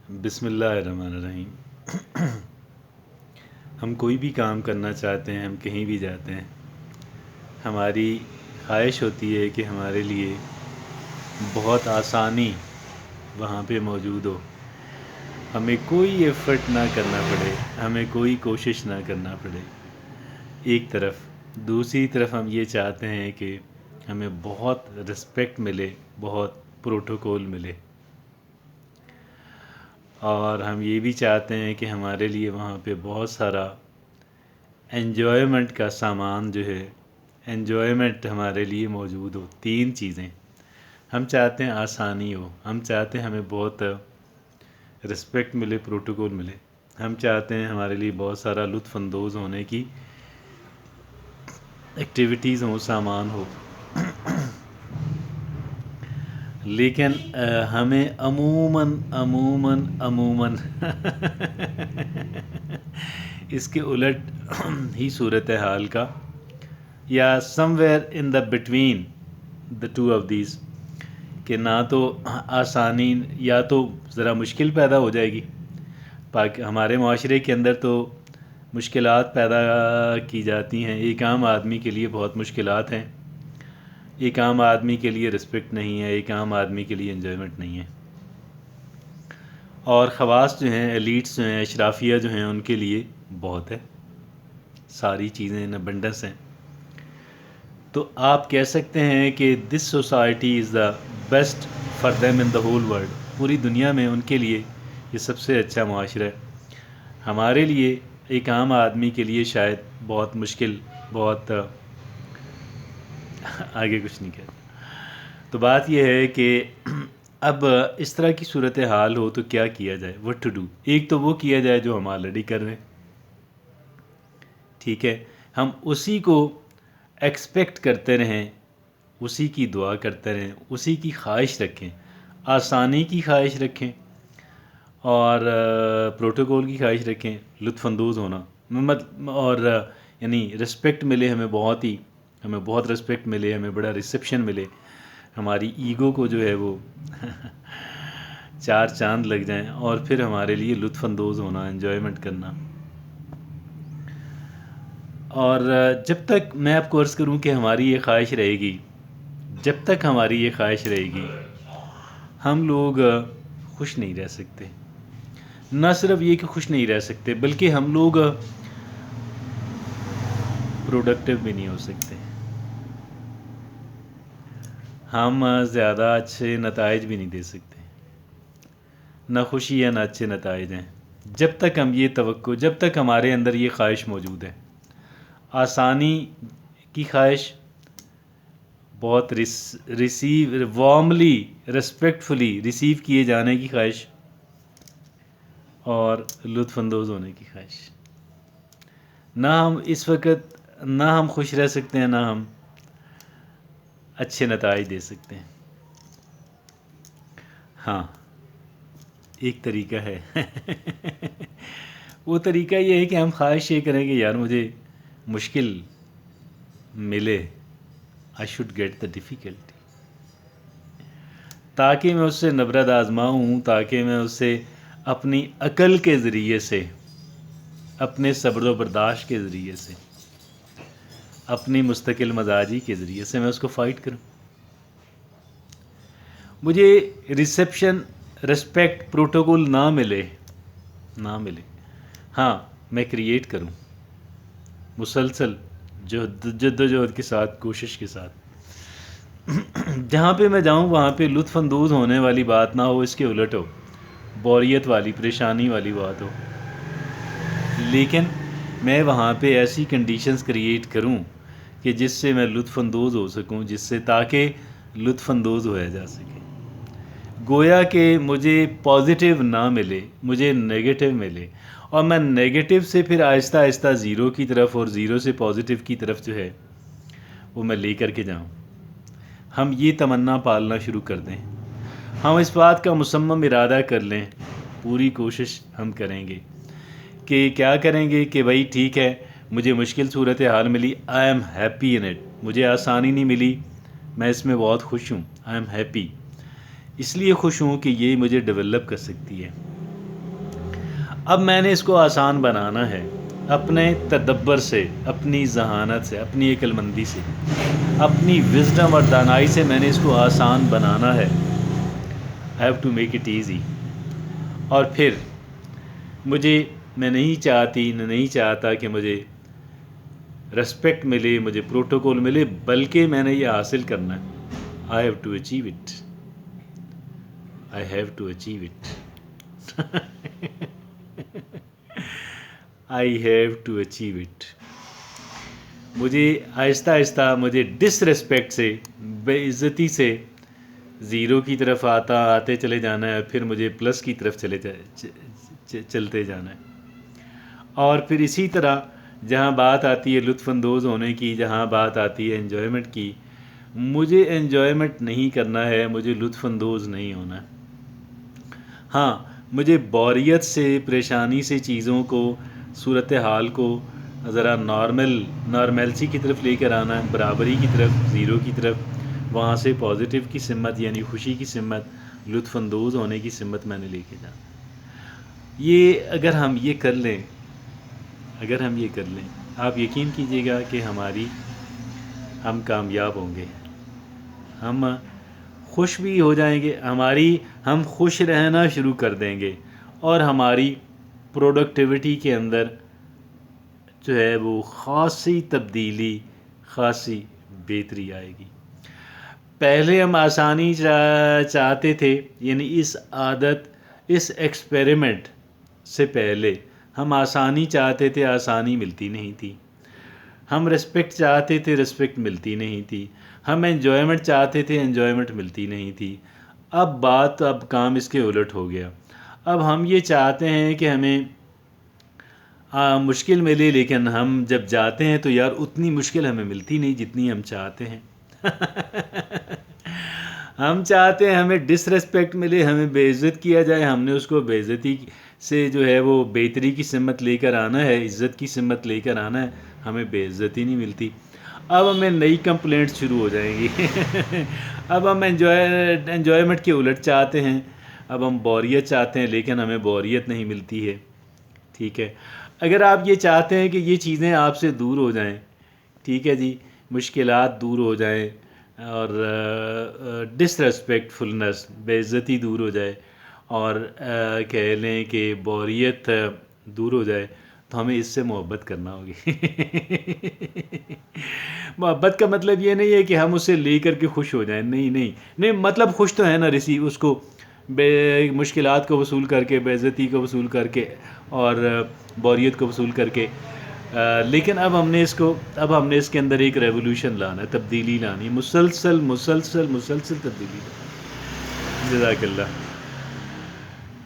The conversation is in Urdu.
بسم اللہ الرحمن الرحیم۔ ہم کوئی بھی کام کرنا چاہتے ہیں، ہم کہیں بھی جاتے ہیں، ہماری خواہش ہوتی ہے کہ ہمارے لیے بہت آسانی وہاں پہ موجود ہو، ہمیں کوئی ایفرٹ نہ کرنا پڑے، ہمیں کوئی کوشش نہ کرنا پڑے۔ ایک طرف دوسری طرف ہم یہ چاہتے ہیں کہ ہمیں بہت رسپیکٹ ملے، بہت پروٹوکول ملے، اور ہم یہ بھی چاہتے ہیں کہ ہمارے لیے وہاں پہ بہت سارا انجوائمنٹ کا سامان جو ہے، انجوائمنٹ ہمارے لیے موجود ہو۔ تین چیزیں ہم چاہتے ہیں: آسانی ہو، ہم چاہتے ہیں ہمیں بہت رسپیکٹ ملے، پروٹوکول ملے، ہم چاہتے ہیں ہمارے لیے بہت سارا لطف اندوز ہونے کی ایکٹیویٹیز ہوں، سامان ہو۔ لیکن ہمیں عموماً اس کے الٹ ہی صورتحال کا، یا somewhere in the between the two of these, کہ نہ تو آسانی، یا تو ذرا مشکل پیدا ہو جائے گی۔ ہمارے معاشرے کے اندر تو مشکلات پیدا کی جاتی ہیں، ایک عام آدمی کے لیے بہت مشکلات ہیں، ایک عام آدمی کے لیے رسپیکٹ نہیں ہے، ایک عام آدمی کے لیے انجوائمنٹ نہیں ہے، اور خواص جو ہیں، ایلیٹس جو ہیں، اشرافیہ جو ہیں، ان کے لیے بہت ہے، ساری چیزیں ان ابنڈنس ہیں۔ تو آپ کہہ سکتے ہیں کہ this society is the best for them in the whole world, پوری دنیا میں ان کے لیے یہ سب سے اچھا معاشرہ ہے۔ ہمارے لیے، ایک عام آدمی کے لیے شاید بہت مشکل، بہت آگے کچھ نہیں کہتا۔ تو بات یہ ہے کہ اب اس طرح کی صورتحال ہو تو کیا کیا جائے، وٹ ٹو ڈو۔ ایک تو وہ کیا جائے جو ہم آلریڈی کر رہے ہیں، ٹھیک ہے، ہم اسی کو ایکسپیکٹ کرتے رہیں، اسی کی دعا کرتے رہیں، اسی کی خواہش رکھیں، آسانی کی خواہش رکھیں، اور پروٹوکول کی خواہش رکھیں، لطف اندوز ہونا، اور یعنی رسپیکٹ ملے ہمیں، ہمیں بہت رسپیکٹ ملے، ہمیں بڑا ریسیپشن ملے، ہماری ایگو کو جو ہے وہ چار چاند لگ جائیں، اور پھر ہمارے لیے لطف اندوز ہونا، انجوائمنٹ کرنا۔ اور جب تک میں آپ کو عرض کروں کہ ہماری یہ خواہش رہے گی، جب تک ہماری یہ خواہش رہے گی، ہم لوگ خوش نہیں رہ سکتے۔ نہ صرف یہ کہ خوش نہیں رہ سکتے، بلکہ ہم لوگ پروڈکٹیو بھی نہیں ہو سکتے، ہم زیادہ اچھے نتائج بھی نہیں دے سکتے، نہ خوشی ہے نہ اچھے نتائج ہیں، جب تک ہم یہ توقع، جب تک ہمارے اندر یہ خواہش موجود ہے، آسانی کی خواہش، بہت وارملی، رسپیکٹفلی ریسیو کیے جانے کی خواہش، اور لطف اندوز ہونے کی خواہش۔ نہ ہم اس وقت، نہ ہم خوش رہ سکتے ہیں، نہ ہم اچھے نتائج دے سکتے ہیں۔ ہاں، ایک طریقہ ہے وہ طریقہ یہ ہے کہ ہم خواہش یہ کریں کہ یار مجھے مشکل ملے، I should get the difficulty, تاکہ میں اس سے نبرد آزماؤں، تاکہ میں اس سے اپنی عقل کے ذریعے سے، اپنے صبر و برداشت کے ذریعے سے، اپنی مستقل مزاجی کے ذریعے سے میں اس کو فائٹ کروں۔ مجھے ریسیپشن، رسپیکٹ، پروٹوکول نہ ملے، ہاں میں کریٹ کروں، مسلسل جد و جہد کے ساتھ، کوشش کے ساتھ، جہاں پہ میں جاؤں وہاں پہ لطف اندوز ہونے والی بات نہ ہو، اس کے الٹ ہو، بوریت والی، پریشانی والی بات ہو، لیکن میں وہاں پہ ایسی کنڈیشنز کریٹ کروں کہ جس سے میں لطف اندوز ہو سکوں، جس سے تاکہ لطف اندوز ہویا جا سکے۔ گویا کہ مجھے پازیٹیو نہ ملے، مجھے نیگیٹو ملے، اور میں نیگیٹو سے پھر آہستہ آہستہ زیرو کی طرف، اور زیرو سے پازیٹیو کی طرف جو ہے وہ میں لے کر کے جاؤں۔ ہم یہ تمنا پالنا شروع کر دیں، ہم اس بات کا مصمم ارادہ کر لیں، پوری کوشش ہم کریں گے کہ کیا کریں گے کہ بھائی ٹھیک ہے، مجھے مشکل صورتحال ملی، I am happy in it, مجھے آسانی نہیں ملی، میں اس میں بہت خوش ہوں، آئی ایم ہیپی، اس لیے خوش ہوں کہ یہ مجھے ڈیولپ کر سکتی ہے، اب میں نے اس کو آسان بنانا ہے اپنے تدبر سے، اپنی ذہانت سے، اپنی عقل مندی سے، اپنی وزڈم اور دانائی سے میں نے اس کو آسان بنانا ہے. I have to make it easy. اور پھر میں نہیں چاہتا کہ مجھے رسپیکٹ ملے، مجھے پروٹوکول ملے، بلکہ میں نے یہ حاصل کرنا ہے. I have to achieve it. I have to achieve it. I have to achieve it. مجھے آہستہ آہستہ مجھے ڈس ریسپیکٹ سے، بے عزتی سے زیرو کی طرف آتے چلے جانا ہے، پھر مجھے پلس کی طرف چلتے جانا ہے. اور پھر اسی طرح جہاں بات آتی ہے لطف اندوز ہونے کی، جہاں بات آتی ہے انجوائمنٹ کی، مجھے انجوائمنٹ نہیں کرنا ہے، مجھے لطف اندوز نہیں ہونا ہے. ہاں، مجھے بوریت سے، پریشانی سے چیزوں کو، صورتحال کو ذرا نارملسی کی طرف لے کر آنا ہے، برابری کی طرف، زیرو کی طرف، وہاں سے پازیٹیو کی سمت یعنی خوشی کی سمت، لطف اندوز ہونے کی سمت میں نے لے کے جانا. یہ اگر ہم یہ کر لیں آپ یقین کیجئے گا کہ ہم کامیاب ہوں گے، ہم خوش بھی ہو جائیں گے، ہم خوش رہنا شروع کر دیں گے، اور ہماری پروڈکٹیوٹی کے اندر جو ہے وہ خاصی تبدیلی، خاصی بہتری آئے گی. پہلے ہم آسانی چاہتے تھے، یعنی اس ایکسپیریمنٹ سے پہلے ہم آسانی چاہتے تھے، آسانی ملتی نہیں تھی. ہم رسپیکٹ چاہتے تھے، رسپیکٹ ملتی نہیں تھی. ہم انجوائمنٹ چاہتے تھے، انجوائمنٹ ملتی نہیں تھی. اب کام اس کے الٹ ہو گیا. اب ہم یہ چاہتے ہیں کہ ہمیں مشکل ملے، لیکن ہم جب جاتے ہیں تو یار اتنی مشکل ہمیں ملتی نہیں جتنی ہم چاہتے ہیں. ہم چاہتے ہیں ہمیں ڈس ریسپیکٹ ملے، ہمیں بے عزت کیا جائے، ہم نے اس کو بے عزتی سے جو ہے وہ بہتری کی سمت لے کر آنا ہے، عزت کی سمت لے کر آنا ہے، ہمیں بے عزتی نہیں ملتی. اب ہمیں نئی کمپلینٹس شروع ہو جائیں گی. اب ہم انجوائمنٹ کے الٹ چاہتے ہیں، اب ہم بوریت چاہتے ہیں، لیکن ہمیں بوریت نہیں ملتی ہے. ٹھیک ہے، اگر آپ یہ چاہتے ہیں کہ یہ چیزیں آپ سے دور ہو جائیں، ٹھیک ہے جی، مشکلات دور ہو جائیں اور ڈس ریسپیکٹ فلنس، بے عزتی دور ہو جائے، اور کہہ لیں کہ بوریت دور ہو جائے، تو ہمیں اس سے محبت کرنا ہوگی. محبت کا مطلب یہ نہیں ہے کہ ہم اسے لے کر کے خوش ہو جائیں، نہیں، مطلب خوش تو ہے نا، اس کو مشکلات کو وصول کر کے، بے عزتی کو وصول کر کے، اور بوریت کو وصول کر کے. لیکن اب ہم نے اس کے اندر ایک ریولوشن لانا ہے، تبدیلی لانی ہے، مسلسل تبدیلی لانی. جزاک اللہ.